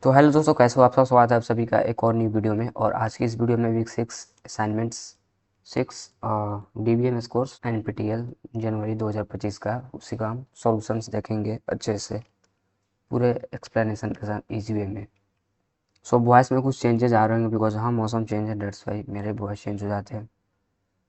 तो हेलो दोस्तों, कैसे हो आप सब। स्वागत है आप सभी का एक और न्यू वीडियो में। और आज की इस वीडियो में week 6 assignments 6 DBMS course NPTEL जनवरी 2025 का उसी का हम सॉल्यूशंस देखेंगे अच्छे से, पूरे एक्सप्लेनेशन के साथ इजी वे में। सो वॉइस में कुछ चेंजेस आ रहे हैं बिकॉज हाँ मौसम चेंज है, डेट्स वाई मेरे वॉइस चेंज हो जाते हैं।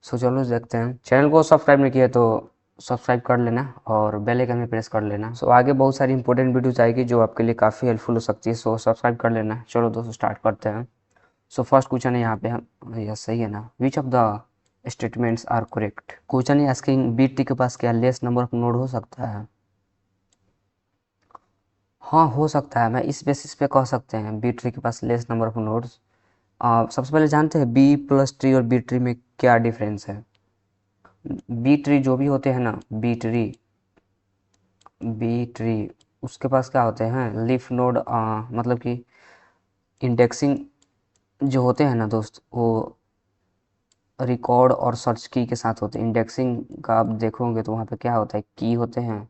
सो चलो देखते हैं। चैनल को सब्सक्राइब नहीं किया तो सब्सक्राइब कर लेना और बेल आइकन में प्रेस कर लेना। सो आगे बहुत सारी इंपॉर्टेंट वीडियोज आएगी जो आपके लिए काफ़ी हेल्पफुल हो सकती है। सो सब्सक्राइब कर लेना। चलो दोस्तों स्टार्ट करते हैं। सो फर्स्ट क्वेश्चन है यहाँ पे हम, यह सही है ना, which of the statements are correct. Question है आस्किंग बी ट्री के पास क्या लेस नंबर ऑफ नोड हो सकता है। हाँ हो सकता है, मैं इस बेसिस पे कह सकते हैं बी ट्री के पास लेस नंबर ऑफ नोड्स। सबसे पहले जानते हैं बी प्लस ट्री और बी ट्री में क्या डिफरेंस है। बी ट्री जो भी होते हैं ना, बी ट्री उसके पास क्या होते हैं, लीफ नोड, मतलब कि इंडेक्सिंग जो होते हैं ना दोस्त, वो रिकॉर्ड और सर्च की के साथ होते हैं। इंडेक्सिंग का आप देखोगे तो वहाँ पे क्या होता है, की होते हैं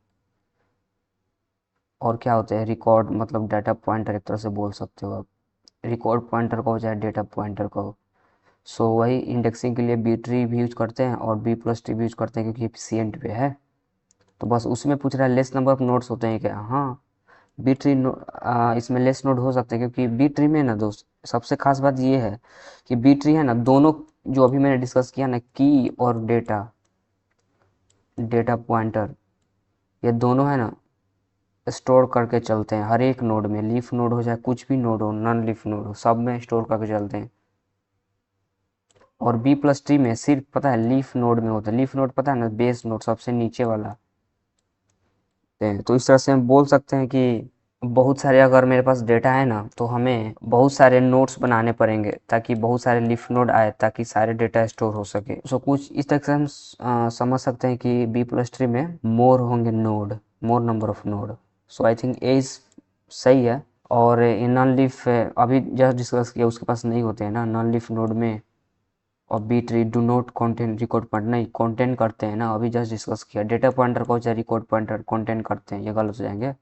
और क्या होते हैं रिकॉर्ड, मतलब डाटा पॉइंटर एक तरह से बोल सकते हो आप। रिकॉर्ड पॉइंटर को चाहे डेटा पॉइंटर को। सो वही इंडेक्सिंग के लिए बी ट्री भी यूज करते हैं और बी प्लस ट्री भी यूज करते हैं क्योंकि एफिशिएंट पे है। तो बस उसमें पूछ रहा है लेस नंबर ऑफ नोड्स होते हैं क्या। हाँ बी ट्री इसमें लेस नोड हो सकते हैं क्योंकि बी ट्री में ना दोस्त सबसे खास बात ये है कि बी ट्री है ना, दोनों जो अभी मैंने डिस्कस किया ना, की और डेटा डेटा पॉइंटर, ये दोनों है ना स्टोर करके चलते हैं हर एक नोड में। लीफ नोड हो चाहे कुछ भी नोड हो, नॉन लीफ नोड हो, सब में स्टोर करके चलते हैं। और बी प्लस ट्री में सिर्फ पता है लीफ नोड में होता है। लीफ नोड पता है ना, बेस नोड सबसे नीचे वाला। तो इस तरह से हम बोल सकते हैं कि बहुत सारे, अगर मेरे पास डेटा है ना तो हमें बहुत सारे नोड्स बनाने पड़ेंगे ताकि बहुत सारे लीफ नोड आए ताकि सारे डेटा स्टोर हो सके। सो कुछ इस तरह से हम समझ सकते हैं कि बी प्लस ट्री में मोर होंगे node, more number of node. So I think A is सही है। और इन नॉन लीफ अभी जस्ट डिस्कस किया उसके पास नहीं होते हैं ना नॉन लीफ नोड में। और B tree do not contain record pointer, नहीं कंटेन करते हैं ना, अभी जस्ट डिस्कस किया। डेटा पॉइंटर को चाहे रिकॉर्ड पॉइंटर कंटेन करते हैं, ये गलत हो जाएंगे।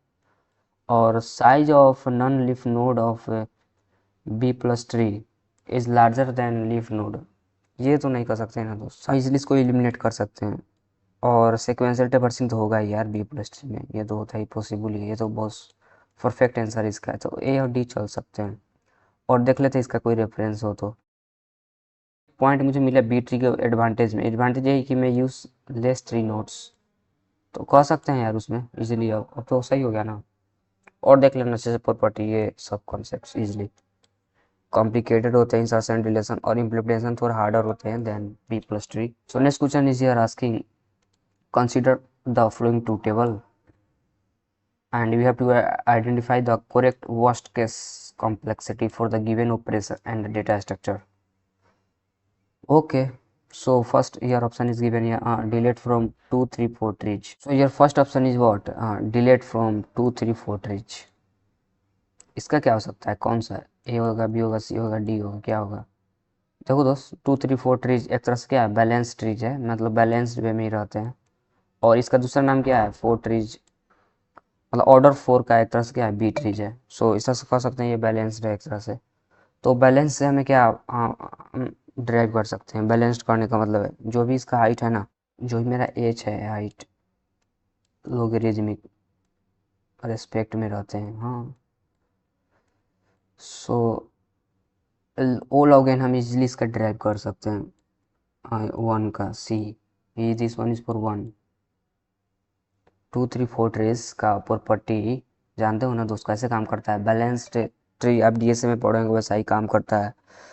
और size of non leaf node of B plus tree is larger than leaf node, ये तो नहीं कर सकते ना दोस्त। इजली इसको एलिमिनेट कर सकते हैं। और सिक्वेंशियल ट्रैवर्सिंग तो होगा ही यार बी प्लस ट्री में, ये तो होता ही पॉसिबल ही, ये तो बहुत परफेक्ट आंसर इसका है। तो ए और डी चल सकते हैं। और देख लेते हैं इसका कोई रेफरेंस हो तो। पॉइंट मुझे मिला बी ट्री के एडवांटेज में, एडवांटेज यही कि मैं यूज़ लेस ट्री नोट्स, तो कह सकते हैं यार उसमें इजीली। अब तो सही हो गया ना। और देख लेना अच्छे से प्रॉपर्टी, ये सब कॉन्सेप्ट्स इजीली। कॉम्प्लिकेटेड होते हैं इंसर्शन डिलीशन और इम्प्लीमेंटेशन थोड़ा हार्डर होते हैं than B plus tree. So next question is here asking consider the following two table and we have to identify the correct worst case complexity for the given operation and the data structure. Okay, so first your option is given here, delete from 2 3 4 trees. So your first option is what, delete from 2 3 4 trees. इसका क्या हो सकता है, कौन सा है, ए होगा, B होगा, सी होगा, डी होगा, क्या होगा। देखो दोस्त 2 3 4 ट्रीज एक तरह से क्या है, बैलेंस ट्रीज है, मतलब बैलेंस्ड वे में ही रहते हैं। और इसका दूसरा नाम क्या है, 4 ट्रीज, मतलब ऑर्डर 4 का एक तरह से क्या है, बी ट्रीज है। सो इस तरह से कह सकते हैं ये बैलेंस्ड है एक तरह से। तो बैलेंस से हमें क्या ड्राइव कर सकते हैं, बैलेंस्ड करने का मतलब है जो भी इसका हाइट है ना, जो भी मेरा एज है हाइट, लोगरिथमिक रेस्पेक्ट में रहते हैं। हाँ सो ओ लॉग एन हम इजिली इसका ड्राइव कर सकते हैं, 1 का सी, ये this one is for 1 2 3 4 trees का प्रॉपर्टी जानते हो ना दोस्त, कैसे काम करता है। बैलेंस्ड ट्री आप डीएसए में पढ़ेंगे वैसा ही काम करता है।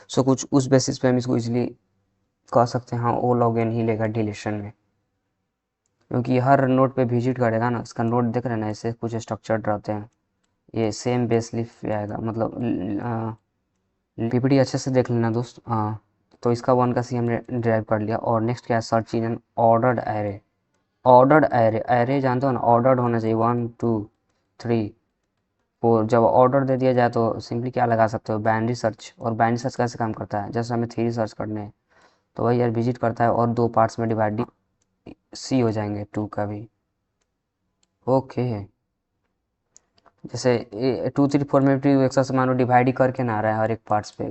सो कुछ उस बेसिस पे हम इसको इजीली कह सकते हैं, हाँ ओ लॉग एन ही लेगा डिलीशन में, क्योंकि हर नोड पे विजिट करेगा ना। इसका नोड देख रहे हैं ना, ऐसे कुछ स्ट्रक्चर्ड रहते हैं, ये सेम बेस लीफ पे आएगा, मतलब पीपीटी अच्छे से देख लेना दोस्त। तो इसका 1 का सी हमने ड्राइव कर लिया। और नेक्स्ट क्या है, search in an ordered array. Ordered array, array जानते हो ना, ऑर्डर्ड होना चाहिए 1 2 3 4। जब ऑर्डर दे दिया जाए तो सिंपली क्या लगा सकते हो, बाइनरी सर्च। और बाइनरी सर्च कैसे काम करता है, जैसे हमें 3 सर्च करने हैं तो वही यार विजिट करता है और 2 पार्ट्स में डिवाइड, सी हो जाएंगे 2 का भी। ओके जैसे 2 3 4 में भी एक से मानो डिवाइड ही करके ना आ रहा है हर एक पार्ट्स पे,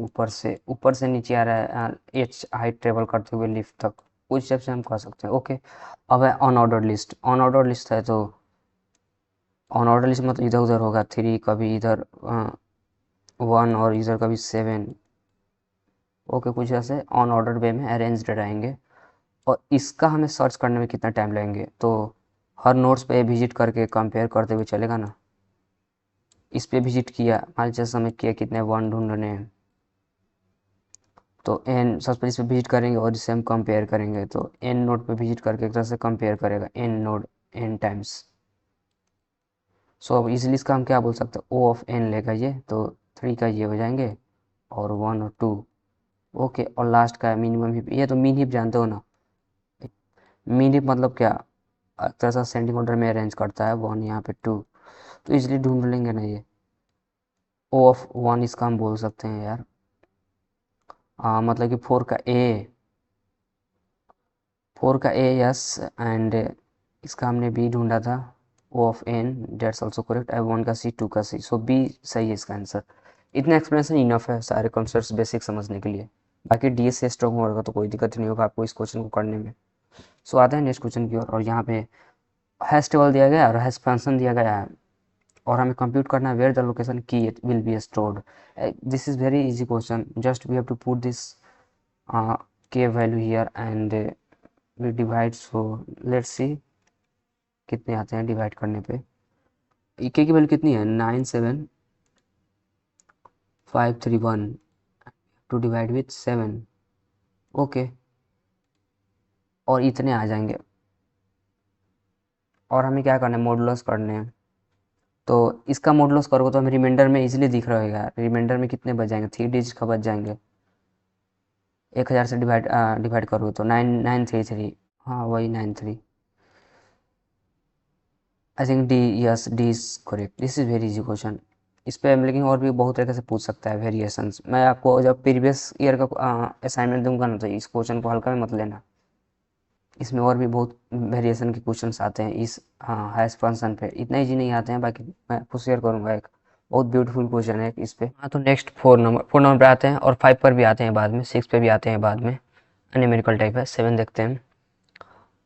ऊपर से नीचे आ रहा है एच हाइट ट्रेवल करते हुए लिफ्ट तक, उस हिसाब से हम कह सकते हैं। ओके, अब है अनऑर्डर लिस्ट है तो अनऑर्डर लिस्ट मतलब इधर उधर होगा, 3 कभी इधर 1 और इधर कभी 7। ओके, कुछ ऐसे अनऑर्डर वे में अरेंज्ड रहेंगे। और इसका हमें सर्च करने में कितना टाइम लगेंगे, तो हर नोट्स पे विजिट करके कंपेयर करते हुए चलेगा ना। इस पे विजिट किया, मान लीजिए समय किया कितने 1 ढूंढने हैं, तो एन सबसे पहले इस पे विजिट करेंगे और इसे हम कंपेयर करेंगे, तो एन नोड पे विजिट करके एक तरह से कंपेयर करेगा एन नोड एन टाइम्स। सो अब इजीली इसका हम क्या बोल सकते हैं, ओ ऑफ एन लेगा ये, तो 3 का ये हो जाएंगे और 1 और 2। ओके, और लास्ट का है मिनिमम हिप, ये तो मीन हिप जानते हो ना। मीन हिप मतलब क्या, एक तरह से असेंडिंग ऑर्डर में अरेंज करता है, 1 यहाँ पे 2, तो इजीली ढूंढ लेंगे ना ये। ओ ऑफ 1 इसका हम बोल सकते हैं यार, मतलब कि 4 का ए यस, एंड इसका हमने बी ढूंढा था, O of N that's also correct, I 1 का सी 2 का सी, सो बी सही है इसका आंसर। इतना एक्सप्लेनेशन इनफ है सारे कॉन्सेप्ट्स बेसिक समझने के लिए। बाकी डी से स्ट्रॉन्ग होगा तो कोई दिक्कत नहीं होगा आपको इस क्वेश्चन को करने में। सो आते हैं नेक्स्ट क्वेश्चन की ओर, और यहाँ पे हैश टेबल दिया गया है और हैश फंक्शन दिया गया है, और हमें कंप्यूट करना है where the location key will be stored. This is very easy question, just we have to put this K value here and we divide. So let's see कितने आते हैं डिवाइड करने पे। के की वैल्यू कितनी है, 97531 टू डिवाइड विथ 7। ओके, और इतने आ जाएंगे, और हमें क्या करना है, मॉडुलस करने हैं। तो इसका मॉडुलस करोगे तो हमें रिमाइंडर में इजीली दिख रहेगा, रिमाइंडर में कितने बच जाएंगे, 3 डिजिट का बच जाएंगे। 1000 से डिवाइड करोगे तो 9933, हाँ वही 93। I think D, yes D is correct, this is very easy question. इस पे लेकिन और भी बहुत तरीके से पूछ सकता है वेरिएशंस। मैं आपको जब प्रीवियस ईयर का असाइनमेंट दूंगा ना, तो इस क्वेश्चन को हल्का में मत लेना, इसमें और भी बहुत वेरिएशन के क्वेश्चंस आते हैं इस हैश फंक्शन पे, इतना इजी नहीं आते हैं, बाकी मैं आपको शेयर करूंगा एक बहुत ब्यूटीफुल क्वेश्चन है इस पे। हाँ, तो नेक्स्ट 4 नंबर पे आते हैं, और 5 पर भी आते हैं बाद में, 6 पे भी आते हैं बाद में, न्यूमेरिकल टाइप है। 7 देखते हैं,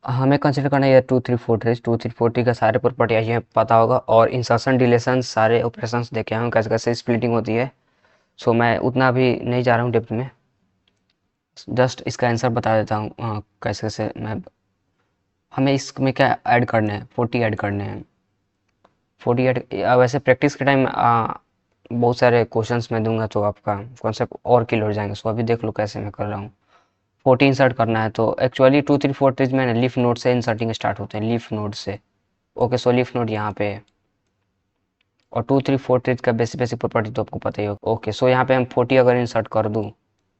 हमें कंसिडर करना है 2 3 4 का सारे प्रॉपर्टी हमें पता होगा, और इंसर्शन डिलीशन सारे ऑपरेशंस देखे हैं कैसे कैसे स्प्लिटिंग होती है। सो मैं उतना भी नहीं जा रहा हूँ डेप्थ में, जस्ट इसका आंसर बता देता हूँ कैसे कैसे मैं। हमें इसमें क्या ऐड करने हैं, 40 ऐड करने हैं, 40 ऐड। वैसे प्रैक्टिस के टाइम बहुत सारे क्वेश्चंस मैं दूंगा तो आपका कॉन्सेप्ट और क्लियर हो जाएंगे। सो अभी देख लो कैसे मैं कर रहा हूँ। 40 इंसर्ट करना है, तो एक्चुअली 2 3 4 में लीफ नोड से इंसर्टिंग स्टार्ट होते हैं, लीफ नोड से। ओके, सो लीफ नोड यहाँ पे है, और 2 3 4 का बेसिक बेसिक प्रॉपर्टी तो आपको पता ही होगा। ओके, सो यहाँ पे हम 40 अगर इंसर्ट कर दूँ,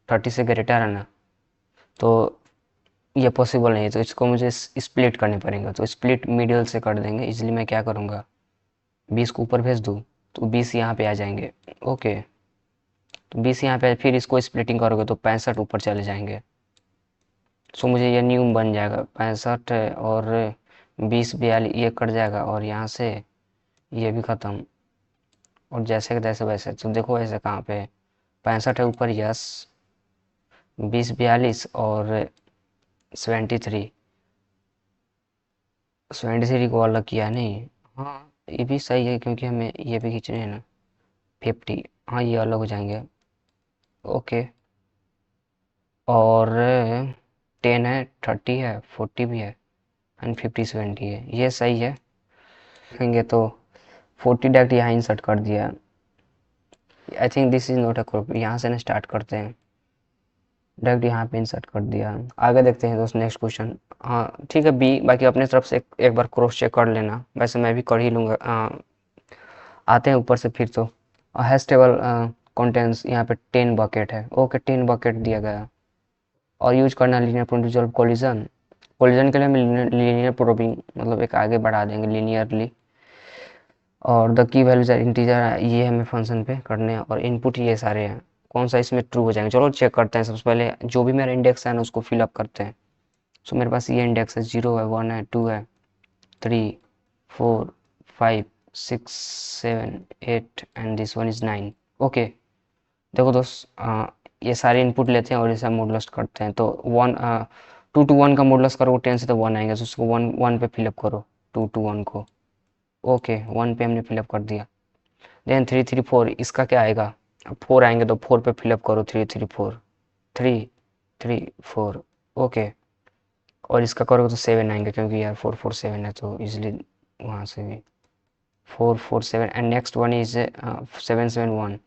30 से ग्रेटर है ना, तो ये पॉसिबल नहीं है, तो इसको मुझे स्प्लिट करने पड़ेंगे, तो स्प्लिट मिडिल से कर देंगे। इसलिए मैं क्या करूँगा, 20 को ऊपर भेज दूँ तो 20 यहाँ पे आ जाएंगे। ओके, तो 20 यहाँ पे, फिर इसको स्प्लिटिंग करोगे तो 65 ऊपर चले जाएंगे। सो मुझे ये न्यू बन जाएगा 65, और 20 42 ये कट जाएगा, और यहाँ से ये भी ख़त्म, और जैसे जैसे वैसे, तो देखो ऐसे कहाँ पे 65 है ऊपर, यस 20 42 और 73, 73 को अलग किया नहीं। हाँ, ये भी सही है क्योंकि हमें ये भी खींचने हैं ना 50, हाँ ये अलग हो जाएंगे। ओके, और 10 है, 30 है, 40 भी है, एंड 50 70 है, ये सही है। देखेंगे तो 40 डायरेक्ट यहाँ इंसर्ट कर दिया। I think this is not a group, यहाँ से ना स्टार्ट करते हैं, डायरेक्ट यहाँ पे इंसर्ट कर दिया। आगे देखते हैं दोस्त नेक्स्ट क्वेश्चन। हाँ ठीक है, बी बाकी अपने तरफ से एक बार क्रॉस चेक कर लेना, वैसे मैं भी कर ही लूँगा। आते हैं ऊपर से फिर, तो हैश टेबल कंटेंट्स यहाँ पे 10 बकेट है। ओके, 10 बकेट दिया गया, और यूज करना लीनियर प्रोड्यूसर कोलिजन। कोलिजन के लिए हम लीनियर प्रोबिंग मतलब एक आगे बढ़ा देंगे लीनियरली, और द की वैल्यूज इंटीजर, ये हमें फंक्शन पे करने हैं, और इनपुट ये सारे हैं, कौन सा इसमें ट्रू हो जाएंगे। चलो चेक करते हैं, सबसे पहले जो भी मेरा इंडेक्स है ना उसको फिलअप करते हैं। मेरे पास ये इंडेक्स है, 0 है, 1 है, 2 है, 3 4 5, 6 7 8 and this one is 9। Okay, देखो दोस्त, ये सारे इनपुट लेते हैं और इसे मॉडुलस करते हैं। तो 2 to 1 का मॉडुलस करो 10 से तो 1 आएंगे, तो उसको 1 पे फिलअप करो 2 to 1 को। ओके, 1 पे हमने फिलअप कर दिया। देन 3 3 4 इसका क्या आएगा? अब 4 आएंगे तो 4 पे फिलअप करो 3 3 4 3 3 4। ओके, और इसका करोगे तो 7 आएंगे क्योंकि यार 4 4 7 है तो इजिली वहाँ से भी 4 4 7 एंड नेक्स्ट वन इज 7 7 1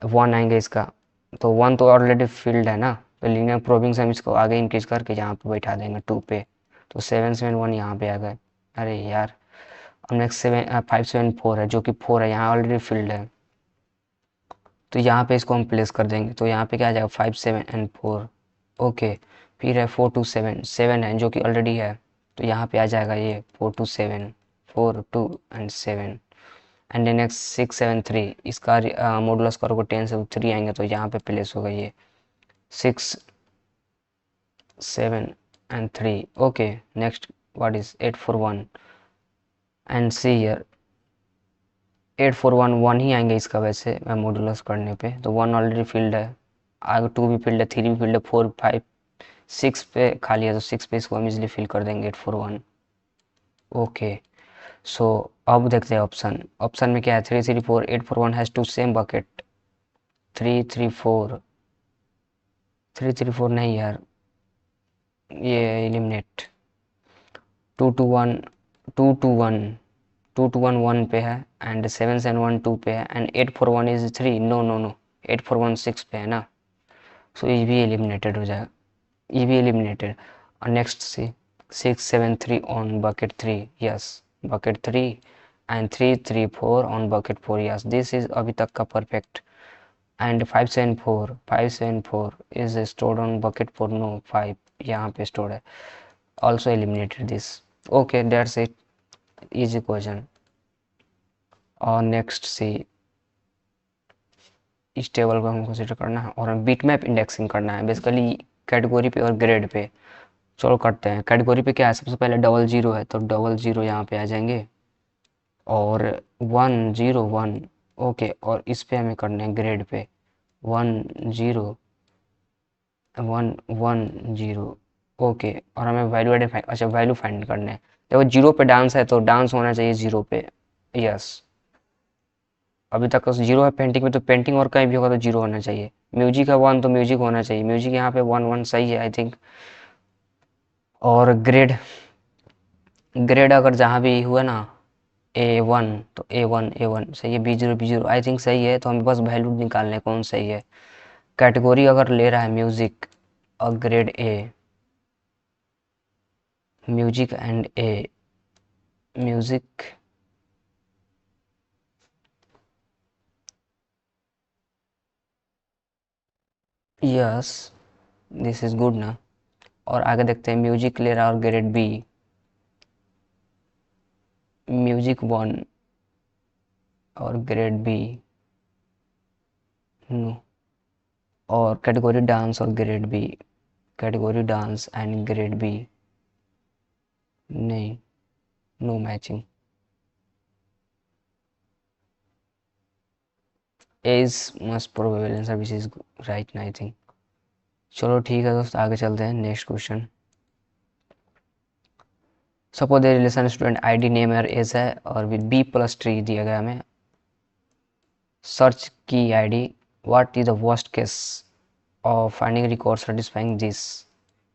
1 आएंगे इसका। तो 1 तो ऑलरेडी फील्ड है ना, तो लीनियर प्रोबिंग से हम इसको आगे इंक्रीज करके यहाँ पे बैठा देंगे 2 पे। तो 7 7 1 यहाँ पे आ गए। अरे यार, अब नेक्स्ट 5 7 4 है जो कि 4 है, यहाँ ऑलरेडी फील्ड है, तो यहाँ पे इसको हम प्लेस कर देंगे। तो यहाँ पे क्या आ जाएगा 5 7 एंड 4। ओके, फिर है 4 2 7 7 है जो कि ऑलरेडी है, तो यहाँ पे आ जाएगा ये 4 2 7 4 2 एंड 7 एंड देन नेक्स्ट 6 7 3 इसका मॉडुलस करोगे 10 से 3 आएंगे तो यहाँ पे प्लेस होगा ये 6 7 and 3। Okay, next what is 8 4 1 and see here 8 4 1 1 ही आएंगे इसका वैसे मॉडुलस करने पे, तो 1 ऑलरेडी फील्ड है, आगे 2 भी फील्ड है, 3 भी फील्ड है, 4 5 6 पे खाली है, तो 6 पे इसको हम इजिली फिल कर देंगे 8 4 1। ओके, सो अब देखते हैं ऑप्शन। ऑप्शन में क्या है 3 3 4 8 4 1 हैज टू सेम बकेट 3 3 4 3 3 4 नहीं यार, ये एलिमिनेट 2 2 1 2 2 1 2 2 1 1 पे है एंड 7 7 1 2 पे है and 8 4 1 is 3। No no no, 8 4 1 6 पे है ना, सो ये भी एलिमिनेटेड हो जाएगा, ये भी एलिमिनेटेड। और next C 6 7 3 on bucket 3, yes bucket 3 and 3 3 4 on bucket 4, yes this is अभी तक का perfect. And 5 7 4 is stored on bucket 4, no 5 यहाँ पे स्टोर्ड है, also eliminated this. Okay, that's it, easy question. और नेक्स्ट सी, इस table को हमको कंसिडर करना है और बिट मैप इंडेक्सिंग करना है बेसिकली कैटेगरी पे और ग्रेड पे। चलो करते हैं। कैटेगरी पे क्या है, सबसे पहले डबल जीरो है, तो डबल जीरो यहाँ पे आ जाएंगे और 1 0 1। ओके, और इस पे हमें करना है ग्रेड पे 1 0 1 1 0। ओके, और हमें वैल्यू आइडेंटिफाई, अच्छा वैल्यू फाइंड करना है। देखो जीरो पे डांस है तो डांस होना चाहिए जीरो पे, यस। अभी तक जीरो है पेंटिंग में, तो पेंटिंग और कहीं भी होगा तो जीरो होना चाहिए। म्यूजिक है 1 तो म्यूजिक होना चाहिए, म्यूजिक यहाँ पे 1 1 सही है आई थिंक। और ग्रेड, ग्रेड अगर जहाँ भी हुआ ना A1 तो A1 सही है, B0 आई थिंक सही है, तो हमें बस वैल्यू निकालने कौन सही है। कैटेगरी अगर ले रहा है म्यूजिक और grade A, music and A, music yes this is good ना। और आगे देखते हैं म्यूजिक ले रहा है और ग्रेड बी, म्यूजिक 1 और ग्रेड बी नो। और कैटेगरी डांस और grade B, category dance and grade B नहीं, no matching. A is must probable answer which is right I think. चलो ठीक है दोस्त, आगे चलते हैं next question. Suppose the relation student ID name और एज है और विद बी प्लस ट्री दिया गया हमें। सर्च की ID, what is the worst case of finding record satisfying this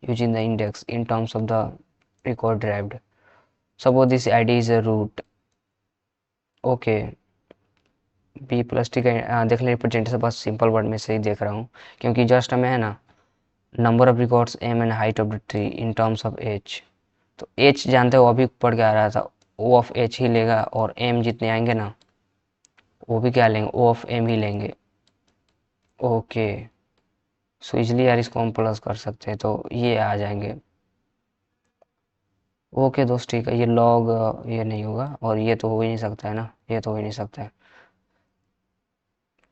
using the index in terms of the record derived. Suppose this id is a root. Okay, B plus T का देख ले representation, बस simple word में से ही देख रहा हूँ क्योंकि जस्ट हमें है ना number of records M and height of the tree in terms of H, तो एच जानते हो अभी पढ़ के आ रहा था, ओ ऑफ एच ही लेगा और एम जितने आएंगे ना वो भी क्या लेंगे, ओ ऑफ एम ही लेंगे। ओके, सो इजली यार इसको हम प्लस कर सकते हैं तो ये आ जाएंगे। ओके दोस्त ठीक है, ये लॉग ये नहीं होगा और ये तो हो ही नहीं सकता है ना, ये तो हो ही नहीं सकता है।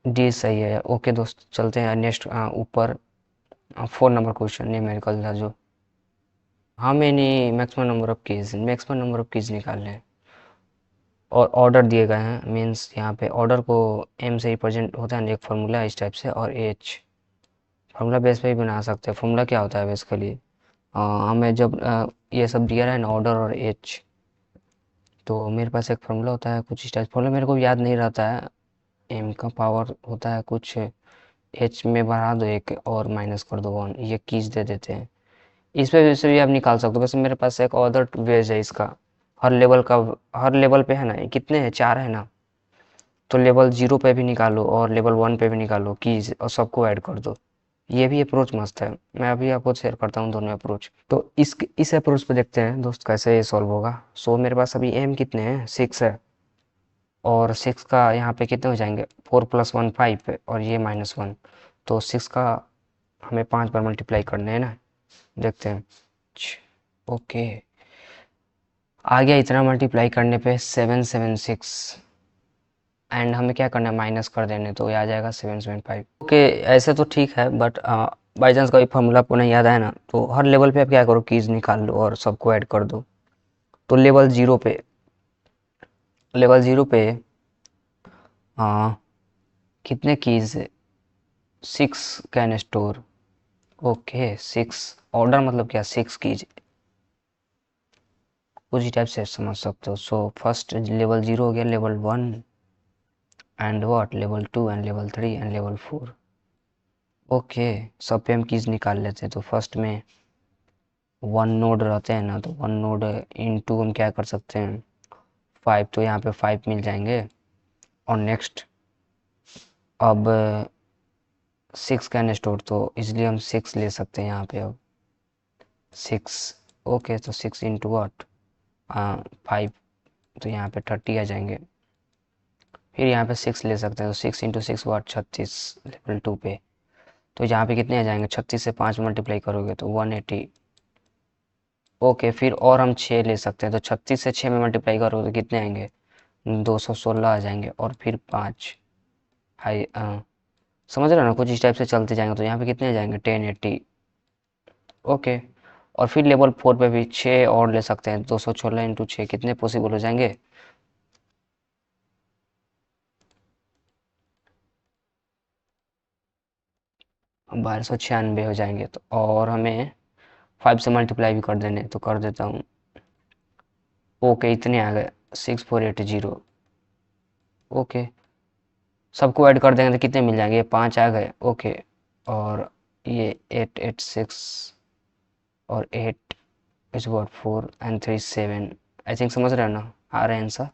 डी सही है। ओके दोस्त, चलते हैं नेक्स्ट ऊपर 4 नंबर क्वेश्चन न्यूमेरिकल था जो। हाँ मैंने maximum number of keys, maximum number of keys निकालने हैं। और ऑर्डर दिए गए हैं, मीन्स यहाँ पे ऑर्डर को एम से रिप्रेजेंट होता है ना, एक फार्मूला इस टाइप से, और एच फार्मूला बेस पे भी बना सकते हैं। फार्मूला क्या होता है बेसिकली, हमें जब ये सब दिया रहा है ना, ऑर्डर और एच, तो मेरे पास एक फार्मूला होता है कुछ इस टाइप। फार्मूला मेरे को याद नहीं रहता है। एम का पावर होता है कुछ, एच में बढ़ा दो एक और माइनस कर दो वन, ये कीज दे देते हैं। इस पे वैसे भी आप निकाल सकते हो। वैसे मेरे पास एक अदर वेज है इसका, हर लेवल का, हर लेवल पे है ना, कितने हैं, 4 है ना, तो लेवल 0 पे भी निकालो और लेवल 1 पे भी निकालो कीज और सबको ऐड कर दो। ये भी अप्रोच मस्त है, मैं अभी आपको शेयर करता हूँ दोनों अप्रोच। तो इस अप्रोच पे देखते हैं दोस्त कैसे ये सॉल्व होगा। सो मेरे पास अभी एम कितने हैं, 6 है, और 6 का यहाँ पे कितने हो जाएंगे, 4 + 1 5 है, और ये -1, तो 6 का हमें 5 बार मल्टीप्लाई करने हैं ना, देखते हैं। ओके, आ गया, इतना मल्टीप्लाई करने पे 776, एंड हमें क्या करना है, माइनस कर देने, तो ये आ जाएगा 775। ओके, ऐसे तो ठीक है, बट बाई चांस कभी फॉर्मूला आपको नहीं याद है ना, तो हर लेवल पे आप क्या करो, कीज निकाल लो और सबको ऐड कर दो। तो लेवल 0 पे कितने keys, 6 can store. Okay, 6 order मतलब क्या, 6 कीज, उसी टाइप से समझ सकते हो। सो फर्स्ट लेवल 0 हो गया, level 1 and what, level 2 and level 3 and level 4। Okay, सब पे हम कीज निकाल लेते हैं। तो फर्स्ट में 1 नोड रहते हैं ना, तो 1 नोड इनटू हम क्या कर सकते हैं, 5, तो यहाँ पे 5 मिल जाएंगे। और नेक्स्ट अब 6 कैन स्टोर, तो इसलिए हम 6 ले सकते हैं यहाँ पे। अब 6, ओके, तो 6 इंटू वाट, 5, तो यहाँ पे 30 आ जाएंगे। फिर यहाँ पे 6 ले सकते हैं, तो 6 इंटू 6 वाट, 36 लेवल 2 पे। तो यहाँ पे कितने आ जाएंगे, 36 से 5 मल्टीप्लाई करोगे तो 180। ओके, फिर और हम 6 ले सकते हैं, तो 36 से 6 में मल्टीप्लाई करोगे तो कितने आएंगे, 216 आ जाएंगे। और फिर 5 हाई, समझ रहे हो ना, कुछ इस टाइप से चलते जाएंगे। तो यहाँ पे कितने आ जाएंगे, 1080। ओके, और फिर लेवल 4 पे भी 6 और ले सकते हैं, 216 इंटू 6 कितने पॉसिबल हो जाएंगे, 1296 हो जाएंगे। तो और हमें 5 से मल्टीप्लाई भी कर देने, तो कर देता हूँ। ओके, इतने आ गए, 6480। ओके, सबको ऐड कर देंगे तो कितने मिल जाएंगे, ये 5 आ गए। ओके, और ये 886 और 8 is what 4 and 3 7। I think समझ रहे हो ना, आ रहे हैं आंसर।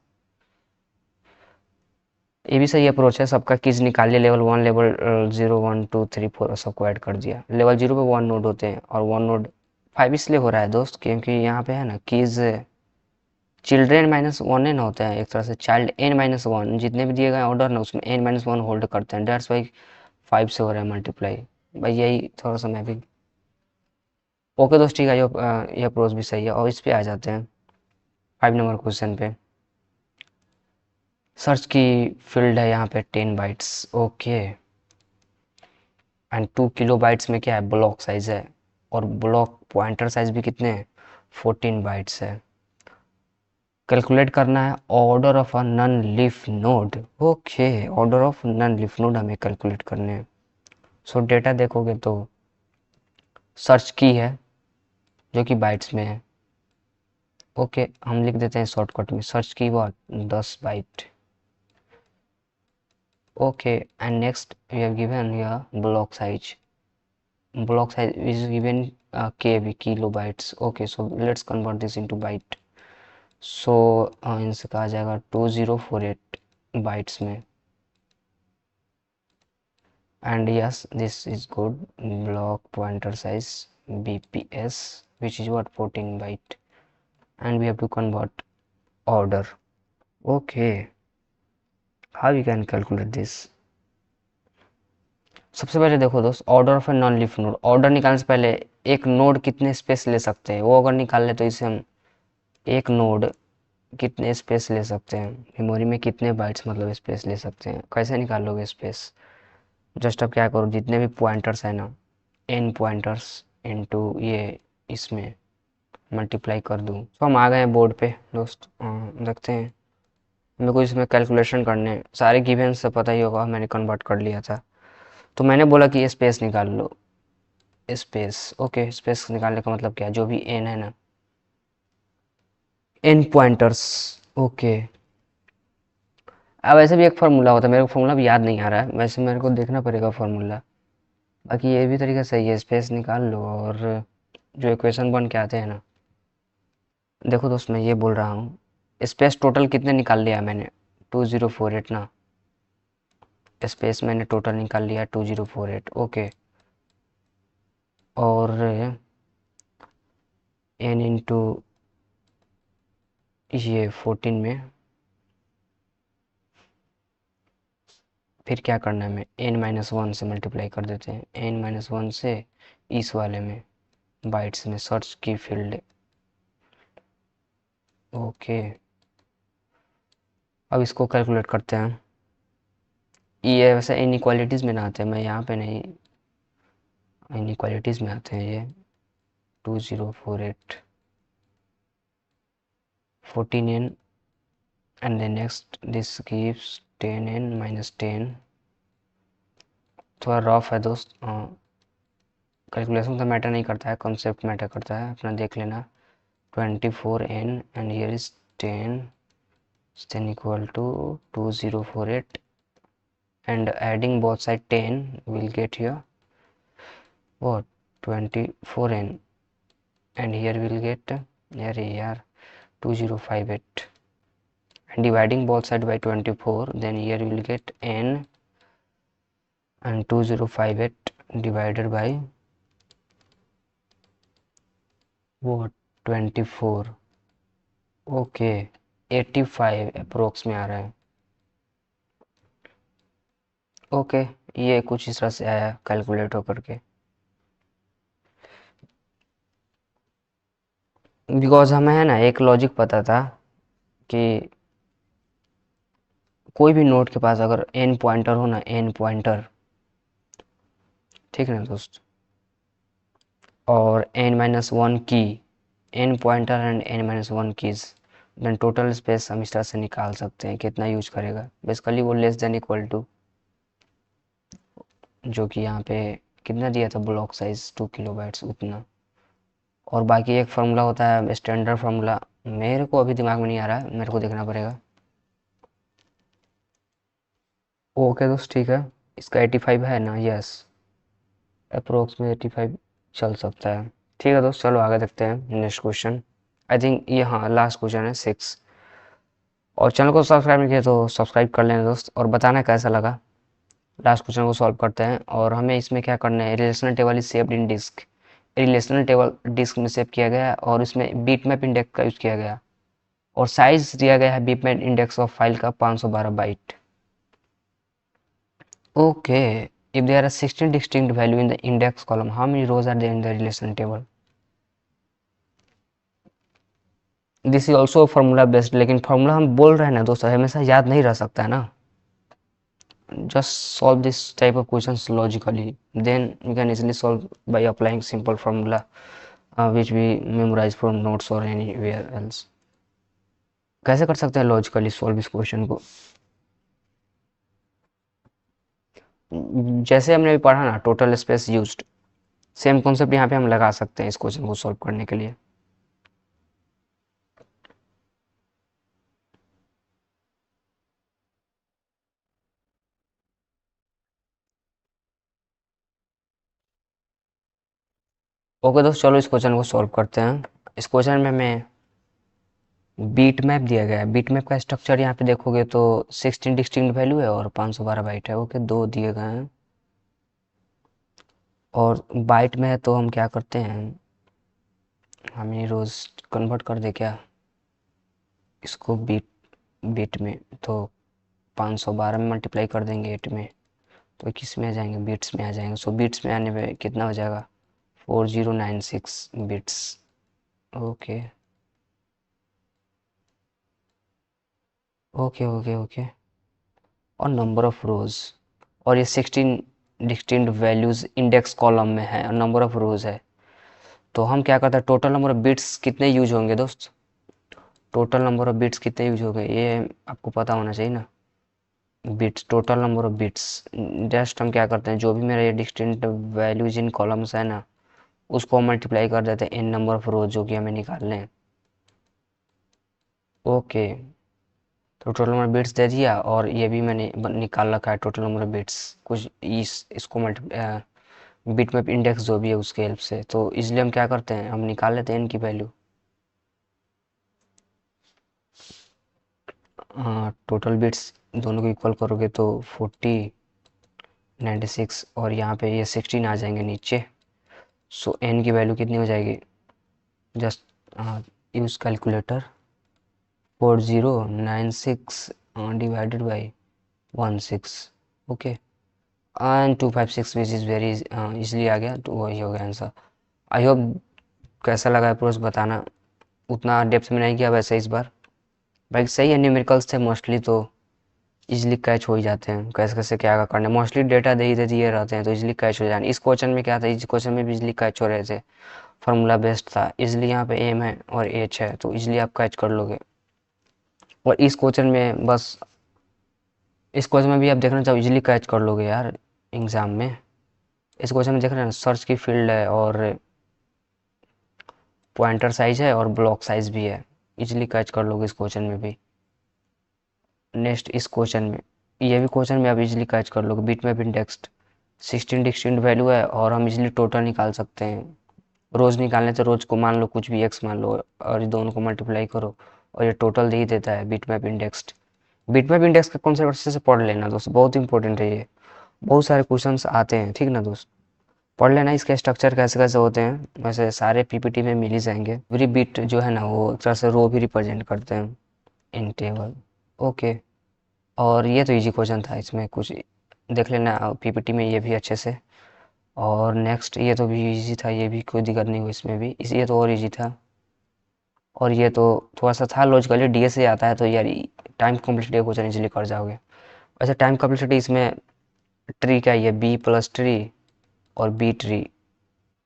ये भी सही अप्रोच है, सबका कीज निकाल लिया, लेवल 1 लेवल 0 1 2 3 4 सबको ऐड कर दिया। लेवल 0 पे 1 नोड होते हैं, और 1 नोड 5 इसलिए हो रहा है दोस्त, क्योंकि यहाँ पे है ना कीज चिल्ड्रेन -1 एन होते हैं, एक तरह से चाइल्ड n-1, जितने भी दिए गए ऑर्डर ना उसमें n-1 होल्ड करते हैं, डेट्स वाई 5 से हो रहा है मल्टीप्लाई। भाई यही थोड़ा सा मैं भी, ओके दोस्त, ठीक है, ये अप्रोच भी सही है। और इस पे आ जाते हैं 5 नंबर क्वेश्चन पे। सर्च की फील्ड है यहाँ पे 10 bytes. Okay, and 2 kilo bytes में क्या है, ब्लॉक साइज है, और ब्लॉक पॉइंटर साइज भी कितने हैं, 14 बाइट्स है। कैलकुलेट करना है order of a non leaf node. Okay, order of non leaf node हमें कैलकुलेट करने हैं। सो डेटा देखोगे तो सर्च की है जो कि बाइट्स में है। ओके, हम लिख देते हैं शॉर्टकट में, सर्च की वो 10 byte. Okay, and next we have given here block size is given kb kilobytes. Okay, so let's convert this into byte. So इनसे कहा जाएगा 2048 बाइट्स में, and yes, this is good. Block pointer size bps, which is what, 14 byte, and we have to convert order. Okay, how you can calculate this? सबसे पहले देखो दोस्त, order of a non leaf node, order निकालने से पहले एक node कितने space ले सकते हैं वो अगर निकाल ले, तो इसे हम एक नोड कितने स्पेस ले सकते हैं, मेमोरी में कितने बाइट्स मतलब स्पेस ले सकते हैं, कैसे निकालोगे स्पेस। जस्ट अब क्या करो, जितने भी पॉइंटर्स है ना, n पॉइंटर्स इनटू ये इसमें मल्टीप्लाई कर दूँ। तो हम आ गए हैं बोर्ड पे दोस्त, देखते हैं मेरे को इसमें कैलकुलेशन करने हैं। सारे गिवन से पता ही होगा, मैंने कन्वर्ट कर लिया था। तो मैंने बोला कि स्पेस निकाल लो। स्पेस, ओके, स्पेस निकालने का मतलब क्या है, जो भी एन है ना, एन पॉइंटर्स। ओके। अब वैसे भी एक फार्मूला होता है, मेरे को फार्मूला भी याद नहीं आ रहा है, वैसे मेरे को देखना पड़ेगा फार्मूला। बाकी ये भी तरीका सही है, स्पेस निकाल लो और जो इक्वेशन बन के आते हैं ना। देखो दोस्त, मैं ये बोल रहा हूँ, स्पेस टोटल कितने निकाल लिया मैंने, 2048 ना। स्पेस मैंने टोटल निकाल लिया 2048, ओके। और एन इंटू ये 14 में फिर क्या करना है, में n-1 से मल्टीप्लाई कर देते हैं, n-1 से इस वाले में बाइट्स में सर्च की फील्ड। ओके, अब इसको कैलकुलेट करते हैं। ये वैसे इनइक्वालिटीज़ में ना आते हैं, मैं यहाँ पे नहीं, इनइक्वालिटीज़ में आते हैं ये। 2048 14n and then next this gives 10n minus 10। थोड़ा रफ है दोस्त, कैलकुलेशन तो मैटर नहीं करता है, कॉन्सेप्ट मैटर करता है, अपना देख लेना। 24n and here is 10 then equal to 2048 and adding both side 10 will get here what, 24n and here will get here 2058 and dividing both side by 24, then here we will get n and 2058 divided by what, 24। Okay, 85 approx में आ रहा है। Okay, ये कुछ इस तरह से आया calculate होकर के, बिकॉज हमें है ना एक लॉजिक पता था कि कोई भी नोड के पास अगर एन पॉइंटर हो ना, एन पॉइंटर, ठीक है ना दोस्त, और n-1 की, n pointer and n-1 keys, then total space हम इस तरह से निकाल सकते हैं कितना यूज करेगा। बेसिकली वो लेस देन इक्वल टू, जो कि यहाँ पे कितना दिया था ब्लॉक साइज 2 किलोबाइट्स उतना। और बाकी एक फार्मूला होता है स्टैंडर्ड फार्मूला, मेरे को अभी दिमाग में नहीं आ रहा है, मेरे को देखना पड़ेगा। ओके दोस्त, ठीक है, इसका 85 है ना, यस, अप्रोक्स में 85 चल सकता है। ठीक है दोस्त, चलो आगे देखते हैं नेक्स्ट क्वेश्चन। आई थिंक ये, हाँ, लास्ट क्वेश्चन है 6। और चैनल को सब्सक्राइब नहीं किया तो सब्सक्राइब कर लेना दोस्त, और बताना कैसा लगा। लास्ट क्वेश्चन को सॉल्व करते हैं, और हमें इसमें क्या करना है, relational table is saved in disk. Relational table disk में सेव किया गया और इसमें बीटमैप इंडेक्स का यूज किया गया, और साइज दिया गया है बीटमैप इंडेक्स ऑफ फाइल का 512 byte. Okay, if there are 16 distinct value in the index column, how many rows are there in the relation table? This is also formula based, लेकिन formula हम बोल रहे हैं ना दोस्तों, हमेशा याद नहीं रह सकता है ना। just solve this type of questions logically, then we can easily solve by applying simple formula which we memorize from notes or anywhere else। कैसे कर सकते हैं लॉजिकली सॉल्व इस क्वेश्चन को, जैसे हमने अभी पढ़ा ना total space used, same concept यहाँ पे हम लगा सकते हैं इस क्वेश्चन को सॉल्व करने के लिए। ओके दोस्त, चलो इस क्वेश्चन को सॉल्व करते हैं। इस क्वेश्चन में हमें बीट मैप दिया गया है। बीट मैप का स्ट्रक्चर यहाँ पे देखोगे तो 16 डिस्टिंक्ट वैल्यू है और 512 बाइट है। ओके, दो दिए गए हैं, और बाइट में है तो हम क्या करते हैं, हम ये रोज कन्वर्ट कर दे क्या इसको बीट, बीट में तो 512 में मल्टीप्लाई कर देंगे 8 में, तो किस में आ जाएंगे, बीट्स में आ जाएंगे। सो बीट्स में आने पे कितना हो जाएगा, 4096 bits. Okay okay okay okay, और नंबर ऑफ रोज, और ये 16 डिस्टिंक्ट वैल्यूज इंडेक्स कॉलम में है और नंबर ऑफ रोज है। तो हम क्या करते हैं, टोटल नंबर ऑफ बिट्स कितने यूज होंगे दोस्त, टोटल नंबर ऑफ बिट्स कितने यूज हो गए ये आपको पता होना चाहिए ना। Bits, total number of bits. Just हम क्या करते हैं, जो भी मेरा ये डिस्टिंक्ट वैल्यूज इन कॉलम्स है ना, उसको मल्टीप्लाई कर देते हैं इन नंबर ऑफ रोज जो कि हमें निकालने हैं। ओके, तो टोटल नंबर बिट्स दे दिया, और ये भी मैंने निकाल रखा है टोटल नंबर ऑफ बिट्स, कुछ इसको बिट मैप इंडेक्स जो भी है उसके हेल्प से। तो इसलिए हम क्या करते हैं, हम निकाल लेते हैं इनकी वैल्यू। हाँ, टोटल बिट्स दोनों को इक्वल करोगे तो 40, 96 और यहाँ पे ये 16 आ जाएंगे नीचे। सो एन की वैल्यू कितनी हो जाएगी, just use calculator, 4096 divided by 16। Okay, and 256 which is very easily आ गया, तो वही हो गया आंसर। आई होप कैसा लगा प्रोसेस बताना, उतना डेप्थ में नहीं किया वैसे इस बार। भाई सही है, न्यूमेरिकल्स थे मोस्टली, तो इजीली कैच हो ही जाते हैं, कैसे कैसे क्या करना है, मोस्टली डेटा दे ही दे दिए रहते हैं तो इजीली कैच हो जाए। इस क्वेश्चन में क्या था, इस क्वेश्चन में भी इजीली कैच हो रहे थे, फार्मूला बेस्ड था, इसलिए यहाँ पे एम है और एच है, तो इजीली आप कैच कर लोगे। और इस क्वेश्चन में बस, इस क्वेश्चन में भी आप देखना चाहो इजीली कैच कर लोगे यार एग्जाम में। इस क्वेश्चन में देख रहे हैं सर्च की फील्ड है, और पॉइंटर साइज है, और ब्लॉक साइज भी है, इजीली कैच कर लोगे इस क्वेश्चन में भी। नेक्स्ट इस क्वेश्चन में, ये भी क्वेश्चन में आप इजीली कैच कर लोगे, bit map index 16 distinct value है, और हम इजीली टोटल निकाल सकते हैं। रोज निकालने से रोज को मान लो कुछ भी एक्स मान लो, और ये दोनों को मल्टीप्लाई करो, और ये टोटल दे ही देता है bit map index. Bit map index का कॉन्सेप्ट अच्छे से पढ़ लेना दोस्त, बहुत इंपॉर्टेंट है ये, बहुत सारे क्वेश्चंस आते हैं, ठीक ना दोस्त। पढ़ लेना इसके स्ट्रक्चर कैसे कैसे होते हैं, वैसे सारे पीपीटी में मिल ही जाएंगे। एवरी बिट जो है ना वो एक तरह से रो भी रिप्रेजेंट करते हैं इन टेबल। ओके, और ये तो इजी क्वेश्चन था, इसमें कुछ देख लेना पीपीटी में ये भी अच्छे से। और नेक्स्ट ये तो भी इजी था, ये भी कोई दिक्कत नहीं हुई इसमें भी, इस ये तो और इजी था। और ये तो थोड़ा सा था लॉजिकली, डीएस से आता है तो यार टाइम कॉम्प्लेक्सिटी क्वेश्चन इजीली कर जाओगे। वैसे टाइम कॉम्प्लेक्सिटी इसमें ट्री क्या है, बी प्लस ट्री और बी ट्री।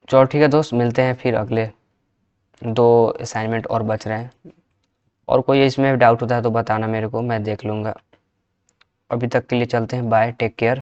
चलो ठीक है दोस्त, मिलते हैं फिर अगले, दो असाइनमेंट और बच रहे हैं। और कोई इसमें डाउट होता है तो बताना मेरे को, मैं देख लूँगा। अभी तक के लिए चलते हैं, बाय, टेक केयर।